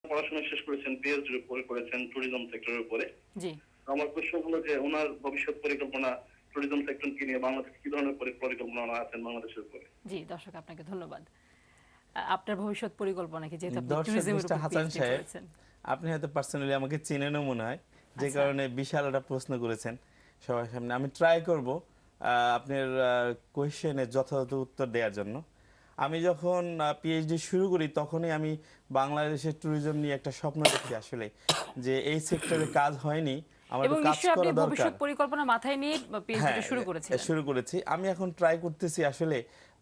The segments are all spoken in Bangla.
পড়াশোনা শেষ করেছেন, পিএইচডি উপরে করেছেন ট্যুরিজম সেক্টরের উপরে। জি। আমার প্রশ্ন হলো যে ওনার ভবিষ্যৎ পরিকল্পনা ট্যুরিজম সেক্টরকে নিয়ে বাংলাদেশে কি ধরনের পরিকল্পনা আছেন বাংলাদেশের উপরে? জি, দর্শক আপনাকে ধন্যবাদ। আপনার ভবিষ্যৎ পরিকল্পনা কি, যেহেতু আপনি দর্শক ট্যুরিজমের মিস্টার উপর হাসান পিএইচডি সাহেব, করেছেন? আপনি হয়তো পার্সোনালি আমাকে চেনেনও মনে হয়, যে আচ্ছা। কারণে বিশাল একটা প্রশ্ন করেছেন সবার সামনে। আমি ট্রাই করব আপনার কোয়েশ্চেনের যথাযথ উত্তর দেওয়ার জন্য। আমি যখন পিএইচডি শুরু করি তখনই আমি বাংলাদেশের ট্যুরিজম নিয়ে একটা স্বপ্ন দেখি আসলে, যে এই সেক্টরে কাজ হয়নি, আমার এবং একটু কাজ নিশ্চয়ই আপনি করা দরকার। ভবিষ্যৎ পরিকল্পনা মাথায় নিয়ে পিএইচডি শুরু করেছিলেন। শুরু করেছি। আমি এখন ট্রাই করতেছি আসলে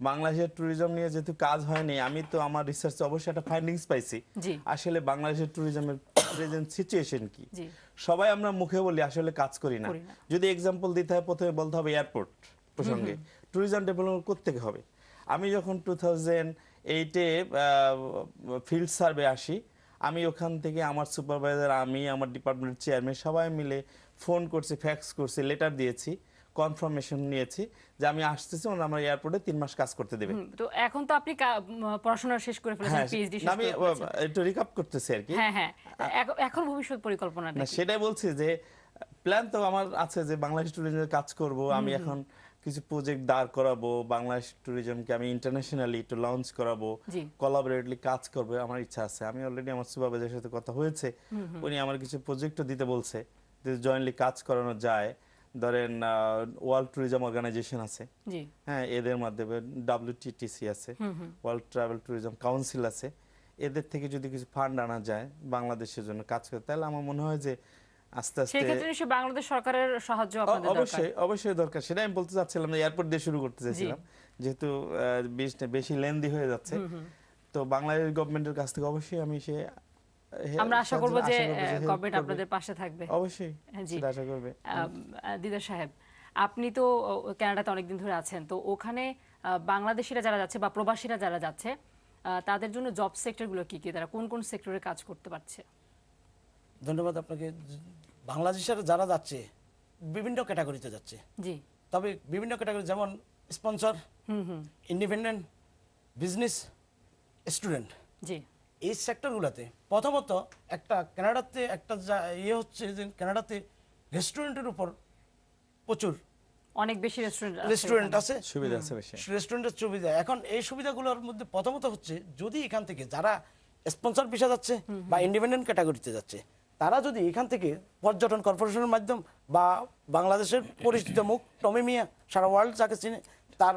বাংলাদেশের ট্যুরিজম নিয়ে যেহেতু কাজ হয়নি, আমি তো আমার রিসার্চে অবশ্যই একটা ফাইন্ডিংস পাইছি জি। আসলে বাংলাদেশের ট্যুরিজমের প্রেজেন্ট সিচুয়েশন কি। জি। সবাই আমরা মুখে বলি, আসলে কাজ করি না। যদি এক্সাম্পল দিতে হয়, প্রথমে বলতে হবে এয়ারপোর্ট প্রসঙ্গে ট্যুরিজম ডেভেলপমেন্ট করতে হবে। আমি যখন 2008-এ ফিল্ড সার্ভে আসি, আমি ওখান থেকে আমার সুপারভাইজার, আমি আমার ডিপার্টমেন্টের চেয়ারম্যান সবাই মিলে ফোন করছি, ফ্যাক্স করছি, লেটার দিয়েছি, কনফার্মেশন নিয়েছি যে আমি আসতেছি, ওরা আমার এয়ারপোর্টে 3 মাস কাজ করতে দেবে। তো এখন তো আপনি পড়াশোনা শেষ করে ফেলেছেন, পিএইচডি শেষ আমি করে ফেলেছেন। একটু রিকাপ করতেছি আর কি। হ্যাঁ হ্যাঁ, এখন ভবিষ্যৎ পরিকল্পনা না, সেটাই বলছি যে প্ল্যান তো আমার আছে যে বাংলাদেশ ট্যুরিজমের কাজ করব। আমি এখন কিছু প্রজেক্ট দাঁড় করাবো, বাংলাদেশ ট্যুরিজমকে আমি ইন্টারন্যাশনালি একটু লঞ্চ করাবো, কোলাবোরেটলি কাজ করবো, আমার ইচ্ছা আছে। আমি অলরেডি আমার সুপারভাইজারের সাথে কথা হয়েছে, উনি আমার কিছু প্রজেক্টও দিতে বলছে, যে জয়েন্টলি কাজ করানো যায়। ধরেন ওয়ার্ল্ড ট্যুরিজম অর্গানাইজেশন আছে, হ্যাঁ, এদের মাধ্যমে WTTC আছে, ওয়ার্ল্ড ট্রাভেল ট্যুরিজম কাউন্সিল আছে, এদের থেকে যদি কিছু ফান্ড আনা যায় বাংলাদেশের জন্য কাজ করে, তাহলে আমার মনে হয় যে আস্তে আস্তে সেই ক্ষেত্রে নিশ্চয়ই বাংলাদেশ সরকারের সাহায্য আপনাদের দরকার। অবশ্যই অবশ্যই দরকার। সেটা আমি বলতে চাচ্ছিলাম, যে এয়ারপোর্ট দিয়ে শুরু করতে চাইছিলাম, যেহেতু বেশি লেন্দি হয়ে যাচ্ছে। তো বাংলাদেশ গভর্নমেন্টের কাছ থেকে অবশ্যই আমি আমরা আশা করব যে গভর্নমেন্ট আপনাদের পাশে থাকবে। অবশ্যই সেটা আশা করবে। দিদার সাহেব, আপনি তো কানাডাতে অনেকদিন ধরে আছেন, তো ওখানে বাংলাদেশিরা যারা যাচ্ছে বা প্রবাসীরা যারা যাচ্ছে, তাদের জন্য জব সেক্টরগুলো কি কি, তারা কোন কোন সেক্টরে কাজ করতে পারছে? ধন্যবাদ আপনাকে। বাংলাদেশের যারা যাচ্ছে বিভিন্ন ক্যাটাগরিতে যাচ্ছে। জি। তবে বিভিন্ন ক্যাটাগরি, যেমন স্পন্সর, ইন্ডিপেন্ডেন্ট, বিজনেস, স্টুডেন্ট। জি। এই সেক্টরগুলোতে প্রথমত একটা কানাডাতে একটা হচ্ছে যে কানাডাতে রেস্টুরেন্টের উপর প্রচুর অনেক বেশি রেস্টুরেন্ট আছে, সুবিধা আছে বেশি। রেস্টুরেন্টের সুবিধা। এখন এই সুবিধাগুলোর মধ্যে প্রথমত হচ্ছে, যদি এখান থেকে যারা স্পন্সর পেশা যাচ্ছে বা ইন্ডিপেন্ডেন্ট ক্যাটাগরিতে যাচ্ছে, তারা যদি এখান থেকে পর্যটন কর্পোরেশনের মাধ্যম বা বাংলাদেশের পরিচিত মুখ টমি মিয়া, সারা ওয়ার্ল্ড যাকে চিনে, তার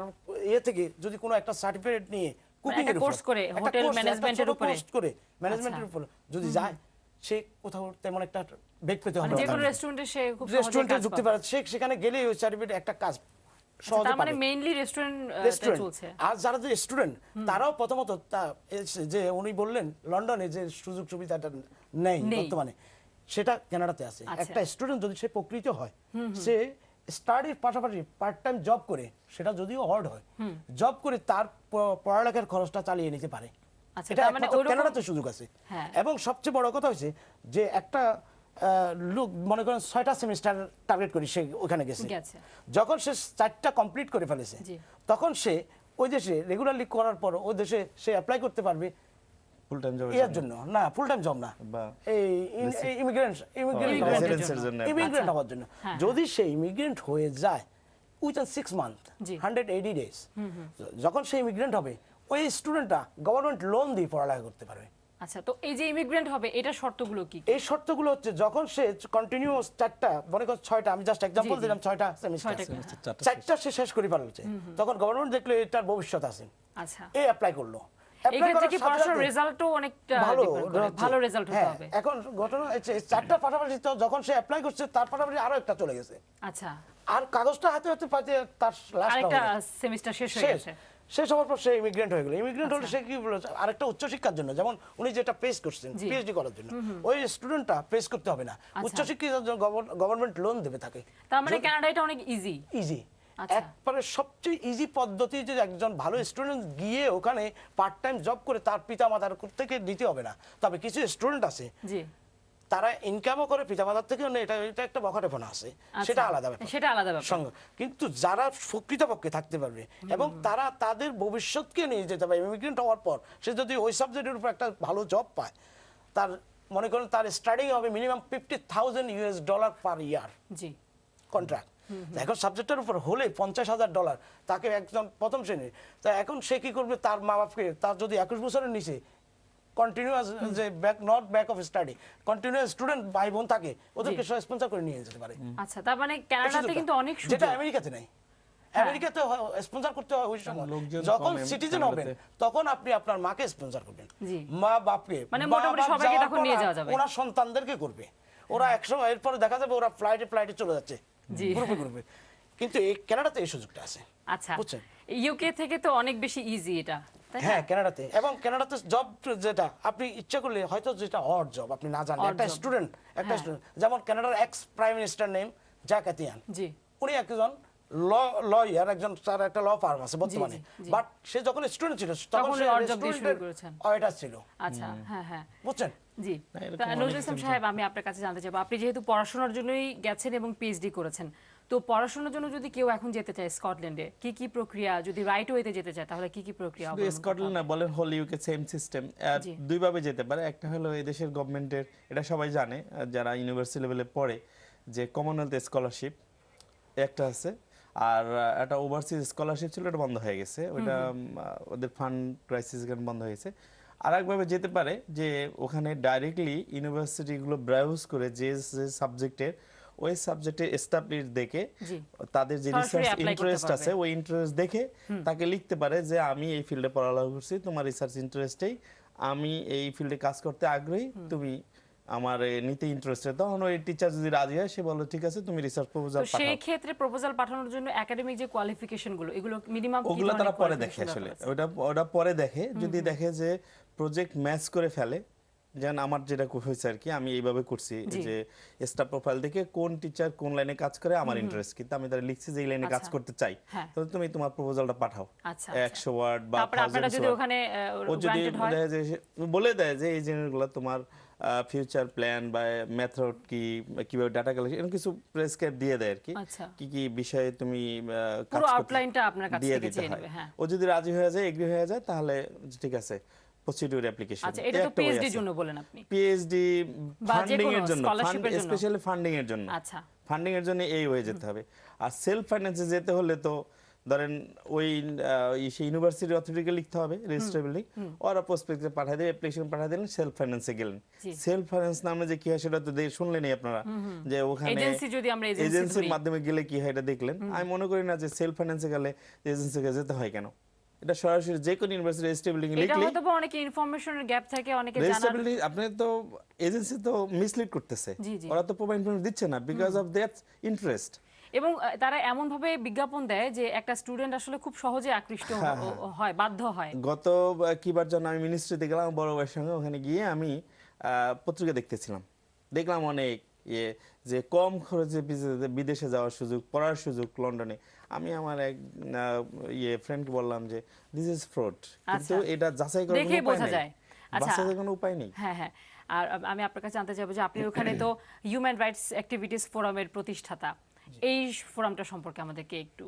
থেকে যদি কোনো একটা সার্টিফিকেট নিয়ে কুকিং এর কোর্স করে, হোটেল ম্যানেজমেন্টের উপরে ম্যানেজমেন্টের উপর যদি যায়, সে কোথাও তেমন একটা বেগ পেতে হবে না। যে কোনো রেস্টুরেন্টে সে খুব সহজে রেস্টুরেন্টে ঢুকতে পারে, সেখানে গেলে ওই সার্টিফিকেট একটা কাজ সহজে তার মানে পাবে। মেইনলি রেস্টুরেন্ট চলছে। আর যারা যে স্টুডেন্ট, তারাও প্রথমত যে উনি বললেন লন্ডনে যে সুযোগ সুবিধাটা নেই বর্তমানে, সেটা কানাডাতে আছে। একটা স্টুডেন্ট যদি সে প্রকৃত হয়, সে স্টাডির পাশাপাশি পার্ট টাইম জব করে, সেটা যদিও হার্ড হয়, জব করে তার পড়ালেখার খরচটা চালিয়ে নিতে পারে। এটা মানে কানাডাতে সুযোগ আছে। এবং সবচেয়ে বড় কথা হচ্ছে যে একটা লোক মনে করেন 6টা সেমিস্টার টার্গেট করি, সে ওখানে গেছে, যখন সে 4টা কমপ্লিট করে ফেলেছে, তখন সে ওই দেশে রেগুলারলি করার পর ওই দেশে সে অ্যাপ্লাই করতে পারবে ফুল টাইম জব এর জন্য। না, ফুল টাইম জব না, এই ইমিগ্রেন্ট হওয়ার জন্য। যদি সে ইমিগ্রেন্ট হয়ে যায় উইথিন 6 মান্থ 180 ডেজ, যখন সে ইমিগ্রেন্ট হবে, ওই স্টুডেন্টটা গভর্নমেন্ট লোন দিয়ে পড়ালেখা করতে পারবে। আচ্ছা, তো এই যে ইমিগ্রেন্ট হবে, এটা শর্তগুলো কি? এই শর্তগুলো হচ্ছে, যখন সে কন্টিনিউয়াস 4টা, মনে করেন 6টা, আমি জাস্ট এক্সাম্পল দিলাম, 6টা সেমিস্টার, 4টা সে শেষ করে ফেলছে, তখন গভর্নমেন্ট দেখলো এটার ভবিষ্যৎ আছে, আচ্ছা, এই অ্যাপ্লাই করলো। এখন ঘটনা হচ্ছে 4টার পাশাপাশি যখন সে অ্যাপ্লাই করছে, তার পাশাপাশি আরো একটা চলে গেছে। আচ্ছা, আর কাগজটা হাতে হাতে পাচ্ছে, তার আরেকটা সেমিস্টার শেষ হয়ে গেছে। শেষ হওয়ার পর সে ইমিগ্রেন্ট হয়ে গেল। ইমিগ্রেন্ট হলে সে কি বলে, আরেকটা উচ্চশিক্ষার জন্য, যেমন উনি যেটা পেস করছেন পিএইচডি করার জন্য, ওই স্টুডেন্টটা পেস করতে হবে না, উচ্চশিক্ষার জন্য গভর্নমেন্ট লোন দেবে তাকে। তার মানে কানাডা এটা অনেক ইজি। একবারে সবচেয়ে ইজি পদ্ধতি, যে একজন ভালো স্টুডেন্ট গিয়ে ওখানে পার্ট টাইম জব করে তার পিতামাতার থেকে দিতে হবে না। তবে কিছু স্টুডেন্ট আছে তারা ইনকামও করে পিতামাতার থেকে, এটা একটা বখাটেপনা আছে, সেটা আলাদা ব্যাপার। কিন্তু যারা প্রকৃতপক্ষে থাকতে পারবে এবং তারা তাদের ভবিষ্যৎকে নিয়ে যেতে পারবে, ইমিগ্রেন্ট হওয়ার পর সে যদি ওই সাবজেক্টের উপর একটা ভালো জব পায়, তার মনে করেন তার স্টার্টিং হবে মিনিমাম $50,000 পার ইয়ার জি কন্ট্রাক্ট। এখন সাবজেক্টের উপর হলে $50,000 তাকে একজন প্রথম শ্রেণীর, তা এখন সে কি করবে, তার মা বাপকে, তার যদি 21 বছরের নিচে কন্টিনিউয়াস যে back of study continuous student ভাই বোন থাকে, ওদেরকে সে স্পন্সর করে নিয়ে যেতে পারে। আচ্ছা, তার মানে কানাডাতে কিন্তু অনেক সুযোগ, যেটা আমেরিকাতে নাই। আমেরিকাতে স্পন্সর করতে হয় ওই সময় যখন সিটিজেন হবেন, তখন আপনি আপনার মাকে স্পন্সর করবেন, মা বাপকে, মানে মোটামুটি সবাইকে তখন নিয়ে যাওয়া যাবে, ওনার সন্তানদেরকে করবে। ওরা 100 এরপর দেখা যাবে ওরা ফ্লাইটে চলে যাচ্ছে গ্রুপে। কিন্তু এই কানাডাতে এই সুযোগটা আছে। আচ্ছা, ইউকে থেকে তো অনেক বেশি ইজি এটা, হ্যাঁ কানাডাতে। এবং কানাডাতে জব যেটা আপনি ইচ্ছা করলে হয়তো যেটা অড জব আপনি না জানেন, একটা স্টুডেন্ট যেমন কানাডার এক্স প্রাইম মিনিস্টার নেম জ্যাক আতিয়ান, জি উনি একজন লয়ার, একজন তার একটা ল ফার্ম আছে বর্তমানে, বাট সে যখন স্টুডেন্ট ছিল তখন সে স্টুডেন্টের অডিটর ছিল। আচ্ছা, হ্যাঁ হ্যাঁ, বুঝছেন? জি। নজরুল ইসলাম সাহেব, আমি আপনার কাছে জানতে চাইবো, আপনি যেহেতু পড়াশোনার জন্যই গেছেন এবং পিএইচডি করেছেন, তো পড়াশোনার জন্য যদি কেউ এখন যেতে চায় স্কটল্যান্ডে, কি কি প্রক্রিয়া, যদি রাইট ওয়েতে যেতে চায় তাহলে কি কি প্রক্রিয়া? স্কটল্যান্ড না বলেন, হোল ইউকে সেম সিস্টেম, দুই ভাবে যেতে পারে। একটা হলো এই দেশের গভর্নমেন্টের, এটা সবাই জানে যারা ইউনিভার্সিটি লেভেলে পড়ে, যে কমনওয়েলথ স্কলারশিপ একটা আছে, আর একটা ওভারসিজ স্কলারশিপ ছিল, এটা বন্ধ হয়ে গেছে, ওটা ওদের ফান্ড ক্রাইসিস কারণে বন্ধ হয়েছে। আর একভাবে যেতে পারে যে ওখানে ডাইরেক্টলি ইউনিভার্সিটিগুলো ব্রাউজ করে যে সাবজেক্টের, ওই সাবজেক্টের এস্টাবলিশ দেখে তাদের যে রিসার্চ ইন্টারেস্ট আছে, ওই ইন্টারেস্ট দেখে তাকে লিখতে পারে যে আমি এই ফিল্ডে পড়ালেখা করছি, তোমার রিসার্চ ইন্টারেস্টেই আমি এই ফিল্ডে কাজ করতে আগ্রহী, তুমি আমার নিতে ইন্টারেস্টেড। তখন ওই টিচার যদি রাজি হয়, সে বলে ঠিক আছে তুমি রিসার্চ প্রপোজাল পাঠাও। সেই ক্ষেত্রে প্রপোজাল পাঠানোর জন্য একাডেমিক যে কোয়ালিফিকেশন গুলো, এগুলো মিনিমাম ওগুলো তারা পরে দেখে, আসলে ওটা পরে দেখে। যদি দেখে যে প্রজেক্ট ম্যাচ করে ফেলে, যেন আমার যেটা হয়েছে আর কি, আমি এইভাবে করছি যে স্টাফ প্রোফাইল দেখে কোন টিচার কোন লাইনে কাজ করে, আমার ইন্টারেস্ট কিন্তু আমি তারা লিখছি যে এই লাইনে কাজ করতে চাই, তাহলে তুমি তোমার প্রপোজালটা পাঠাও 100 ওয়ার্ড বা 1000 ওয়ার্ড। ও যদি বলে দেয় যে এই জিনিসগুলো তোমার ফিউচার প্ল্যান বা মেথড কি, কিভাবে ডাটা কালেকশন, এরকম কিছু প্রেসক্রাইব দিয়ে দেয় আর কি, কি কি বিষয়ে তুমি পুরো আউটলাইনটা আপনার কাছে থেকে চেয়ে নেবে। হ্যাঁ, ও যদি রাজি হয়ে যায়, এগ্রি হয়ে যায়, তাহলে ঠিক আছে, প্রসিডিউর অ্যাপ্লিকেশন। আচ্ছা, এটা তো পিএইচডি এর জন্য বলেন আপনি? পিএইচডি ফান্ডিং এর জন্য, স্পেশালি ফান্ডিং এর জন্য। আচ্ছা, ফান্ডিং এর জন্য এই হয়ে যেতে হবে। আর সেলফ ফাইন্যান্সে যেতে হলে তো ধরেন ওই সেই ইউনিভার্সিটি অথরিটিকে লিখতে হবে রেজিস্ট্রেবলি, ওরা প্রসপেক্টে পাঠিয়ে দেবে, অ্যাপ্লিকেশন পাঠিয়ে দিলেন, সেলফ ফাইন্যান্সে গেলেন। সেলফ ফাইন্যান্স নামে যে কি হয় সেটা তো শুনলেনই আপনারা, যে ওখানে এজেন্সির মাধ্যমে গেলে কি হয় এটা দেখলেন। আমি মনে করি না যে সেলফ ফাইন্যান্সে গেলে এজেন্সিকে যেতে হয় কেন, এটা সরাসরি যে কোন ইউনিভার্সিটি রেজিস্ট্রেবলি লিখলে, এটা হয়তো অনেকে ইনফরমেশনের গ্যাপ থাকে, অনেকে জানা রেজিস্ট্রেবলি আপনি তো এজেন্সি তো মিসলিড করতেছে, ওরা তো প্রপার ইনফরমেশন দিচ্ছে না বিকজ অফ দ্যাট ইন্টারেস্ট। এবং তারা এমন ভাবে বিজ্ঞাপন দেয় যে একটা স্টুডেন্ট আসলে খুব সহজে আকৃষ্ট হয়, বাধ্য হয়। গত কিবার জন্য আমি মিনিস্ট্রিতে গেলাম বড় ভাইয়ের সঙ্গে, ওখানে গিয়ে আমি পত্রিকা দেখতেছিলাম, দেখলাম অনেক যে কম খরচে বিদেশে যাওয়ার সুযোগ, পড়ার সুযোগ লন্ডনে। আমি আমার এক ফ্রেন্ডকে বললাম যে দিস ইজ ফ্রড, কিন্তু এটা যাচাই করার কোনো উপায় নেই, যাচাই কোনো উপায় নেই। হ্যাঁ হ্যাঁ। আর আমি আপনার কাছে জানতে চাইবো যে আপনি ওখানে তো হিউম্যান রাইটস অ্যাক্টিভিটিস ফোরামের প্রতিষ্ঠাতা, এই ফোরামটা সম্পর্কে আমাদেরকে একটু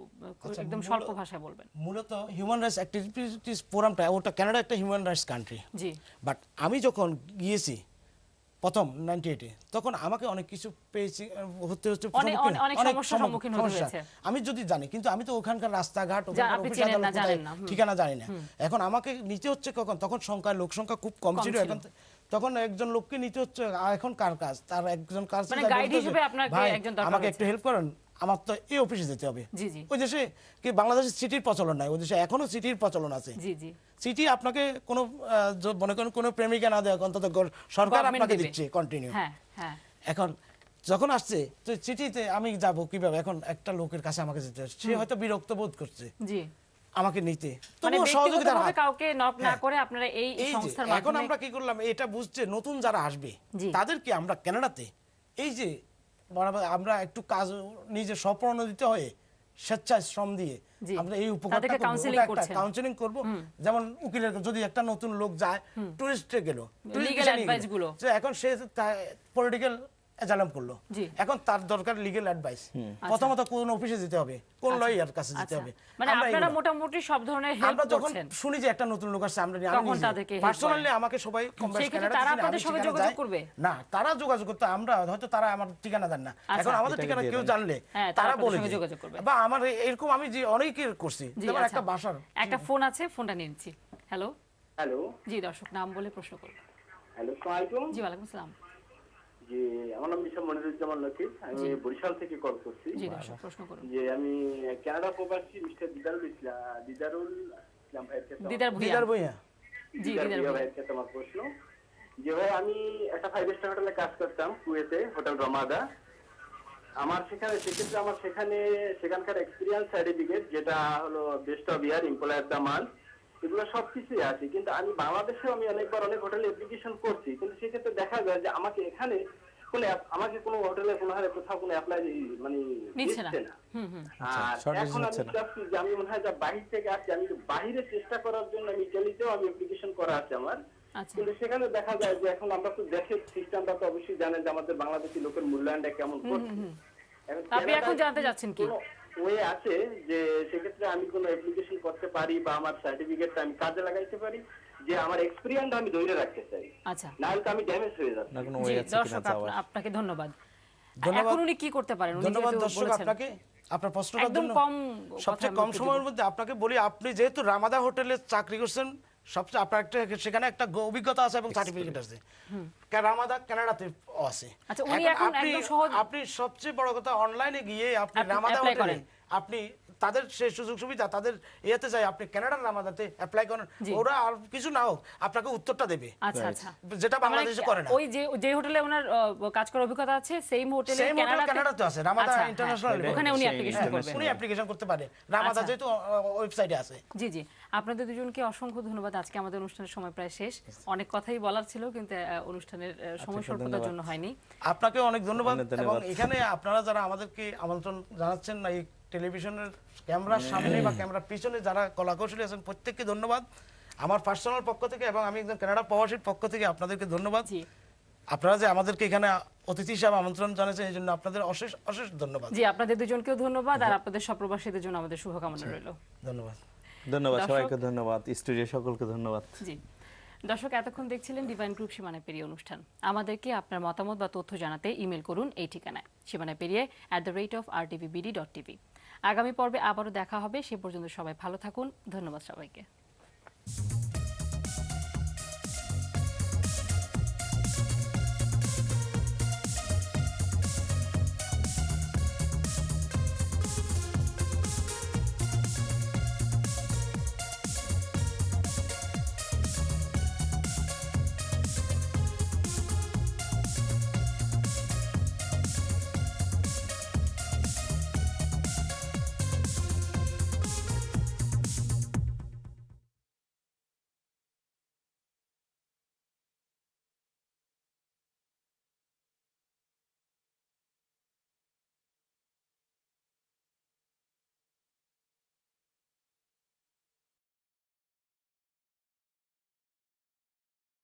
একদম স্বল্প ভাষায় বলবেন। মূলত হিউম্যান রাইটস অ্যাক্টিভিটিস ফোরামটা, ওটা কানাডা একটা human rights country, G, but আমি যখন গিয়েছি প্রথম 98-এ, তখন আমাকে অনেক কিছু পেয়েছি, অনেক সমস্যার সম্মুখীন হতে হয়েছে। আমি যদি জানি, কিন্তু আমি তো ওখানকার রাস্তাঘাট ঠিকানা জানি না। এখন আমাকে নিতে হচ্ছে কখন, তখন লোক সংখ্যা খুব কম ছিল, এখন তখন একজন লোককে নিতে হচ্ছে। এখন কার কাজ, তার একজন কাজ, আমাকে একটু হেল্প করেন, আমার তো এই অফিসে যেতে হবে। ওই দেশে কি বাংলাদেশের সিটির প্রচলন নাই, ওই দেশে এখনো সিটির প্রচলন আছে। সিটি আপনাকে কোনো মনে করেন কোনো প্রেমিকা না দেয়, অন্তত সরকার আপনাকে দিচ্ছে কন্টিনিউ। এখন যখন আসছে তো সিটিতে আমি যাব কিভাবে, এখন একটা লোকের কাছে আমাকে যেতে হচ্ছে, সে হয়তো বিরক্ত বোধ করছে আমাকে নিতে, তবুও সহযোগিতার হাত, কাউকে নক না করে আপনারা এই সংস্থার মাধ্যমে। এখন আমরা কি করলাম, এটা বুঝছে নতুন যারা আসবে তাদেরকে আমরা কানাডাতে এই যে আমরা একটু কাজ নিজে স্বপ্রণোদিত হয়ে স্বেচ্ছায় শ্রম দিয়ে আমরা এই উপকারটা কাউন্সেলিং করব। যেমন উকিলের যদি একটা নতুন লোক যায়, টুরিস্টে গেল, এখন সে পলিটিক্যাল অ্যাজালাম করলো, জি। এখন তার দরকার লিগ্যাল অ্যাডভাইস। প্রথমত কোন অফিসে যেতে হবে, কোন লয়ার কাছে যেতে হবে। মানে আমরা আপনারা এগুলো- মোটামুটি সব ধরনের হেল্প আমরা যখন করছেন, শুনি যে একটা নতুন লোক আসছে, আমরা তখন তাদেরকে help পার্সোনালি আমাকে সবাই সেই ক্ষেত্রে তারা আপনাদের সঙ্গে যোগাযোগ করবে? না, তারা যোগাযোগ করতে, আমরা হয়তো তারা আমার ঠিকানা দেন না, এখন আমাদের ঠিকানা কেউ জানলে হ্যাঁ, তারা তারা আপনাদের বলে সঙ্গে দেয়। যোগাযোগ করবে। বা আমার এরকম আমি যে অনেকের করছি, জি, যেমন আচ্ছা। একটা বাসার একটা ফোন আছে, ফোনটা নিয়ে নিচ্ছি। হ্যালো, হ্যালো, জি দর্শক নাম বলে প্রশ্ন করুন। হ্যালো, আসসালামু আলাইকুম। জি ওয়ালাইকুম আসসালাম। জি, আমার নাম মিশা মনিরুজ্জামান লতিফ, আমি বরিশাল থেকে কল করছি। জি দর্শক প্রশ্ন করুন। যে আমি কানাডা প্রবাসী মিস্টার দিদারুল ইসলাম ভাইয়ের কাছে দিদার ভুইয়া। দিদার বইয়া। জি দিদার ভুইয়া ভুইয়া। ভাইয়ের কাছে আমার প্রশ্ন, যে ভাই আমি একটা 5 স্টার হোটেলে কাজ করতাম কুয়েতে, হোটেল রমাদা। আমার সেক্ষেত্রে আমার সেখানকার এক্সপিরিয়েন্স সার্টিফিকেট, যেটা হলো best of year, employer of the month, এগুলো সবকিছুই আছে। কিন্তু আমি বাংলাদেশেও আমি অনেকবার অনেক হোটেলে অ্যাপ্লিকেশন করছি, কিন্তু সেক্ষেত্রে দেখা যায় যে আমাকে এখানে আমাকে কোনো হোটেলে কোনো হারে কোথাও কোনো অ্যাপ্লাই মানে নিচ্ছে না। দিচ্ছে না। আর shortage এখন আমি হচ্ছে না। চাচ্ছি যে আমি মনে হয় যে বাহির থেকে আসছি, আমি একটু বাহিরে চেষ্টা করার জন্য আমি ইটালিতেও আমি অ্যাপ্লিকেশন করা আছে আমার। আচ্ছা, কিন্তু সেখানে দেখা যায় যে এখন আমরা তো দেশের সিস্টেমটা তো অবশ্যই জানেন যে আমাদের বাংলাদেশি লোকের মূল্যায়নটা কেমন করছে। আপনি এখন জানতে চাচ্ছেন কি? ওয়ে আছে যে সেক্ষেত্রে আমি কোনো অ্যাপ্লিকেশন করতে পারি বা আমার সার্টিফিকেটটা আমি কাজে লাগাইতে পারি, যে আমার এক্সপেরিয়েন্সটা আমি ধরে রাখতে চাই, আচ্ছা। না হলে তো আমি ড্যামেজ হয়ে যাচ্ছি। না কোনো জি ওয়ে আছে দর্শক কিনা যাওয়ার। আপনাকে ধন্যবাদ। ধন্যবাদ। এখন উনি কি করতে পারেন? উনি ধন্যবাদ যেহেতু দর্শক বলেছেন, আপনাকে আপনার প্রশ্নটার একদম জন্য। কম সবচেয়ে কথার কম মধ্যে সময়ের দিব। মধ্যে আপনাকে বলি, আপনি যেহেতু রামাদা হোটেলে চাকরি করছেন, সবচেয়ে আপনার সেখানে একটা অভিজ্ঞতা আছে এবং সার্টিফিকেট আছে। রামাদা কানাডাতে আছে। আচ্ছা, উনি এখন এখন একদম সহজ আপনি সবচেয়ে বড় কথা, অনলাইনে গিয়ে আপনি আপনি রামাদা apply হোটেলে করেন। আপনি তাদের সেই সুযোগ সুবিধা, তাদের ইয়েতে যাই, আপনি কানাডার রামাদাতে অ্যাপ্লাই করেন, জি। ওরা আর কিছু না হোক আপনাকে উত্তরটা দেবে, আচ্ছা আচ্ছা, যেটা তার মানে বাংলাদেশে করে না। ওই যে হোটেলে ওনার কাজ করার অভিজ্ঞতা আছে, সেম হোটেলে সেম হোটেল কানাডাতে আছে, রামাদা ইন্টারন্যাশনাল। ওখানে উনি সেই অ্যাপ্লিকেশন করবেন। উনি অ্যাপ্লিকেশন করতে পারে, রামাদা আচ্ছা। যেহেতু ওয়েবসাইটে আছে। জি জি, আপনাদের দুজনকে অসংখ্য ধন্যবাদ। আজকে আমাদের অনুষ্ঠানের সময় প্রায় শেষ, অনেক কথাই বলার ছিল কিন্তু অনুষ্ঠানের সময় স্বল্পতার জন্য হয়নি। আপনাকে অনেক ধন্যবাদ। অনেক এবং ধন্যবাদ। এখানে আপনারা যারা আমাদেরকে আমন্ত্রণ জানাচ্ছেন না, এই টেলিভিশনের ক্যামেরার সামনে বা ক্যামেরার পিছনে যারা কলাকৌশলী আছেন, প্রত্যেককে ধন্যবাদ আমার পার্সোনাল পক্ষ থেকে, এবং আমি একজন কানাডা প্রবাসীর পক্ষ থেকে আপনাদেরকে ধন্যবাদ। জি আপনারা যে আমাদেরকে এখানে অতিথি হিসাবে আমন্ত্রণ জানিয়েছেন, এই জন্য আপনাদের অশেষ অশেষ ধন্যবাদ। জি, আপনাদের দুজনকেও ধন্যবাদ, আর আপনাদের সব প্রবাসীদের জন্য আমাদের শুভকামনা রইল। ধন্যবাদ। ধন্যবাদ দর্শক- সবাইকে, ধন্যবাদ স্টুডিও সকলকে ধন্যবাদ। জি দর্শক, এতক্ষণ দেখছিলেন ডিভাইন গ্রুপ সীমানা পেরিয়ে অনুষ্ঠান। আমাদেরকে আপনার মতামত বা তথ্য জানাতে ইমেল করুন এই ঠিকানায়, সীমানা পেরিয়ে @rtvbd.tv। আগামী পর্বে আবারও দেখা হবে, সে পর্যন্ত সবাই ভালো থাকুন। ধন্যবাদ সবাইকে।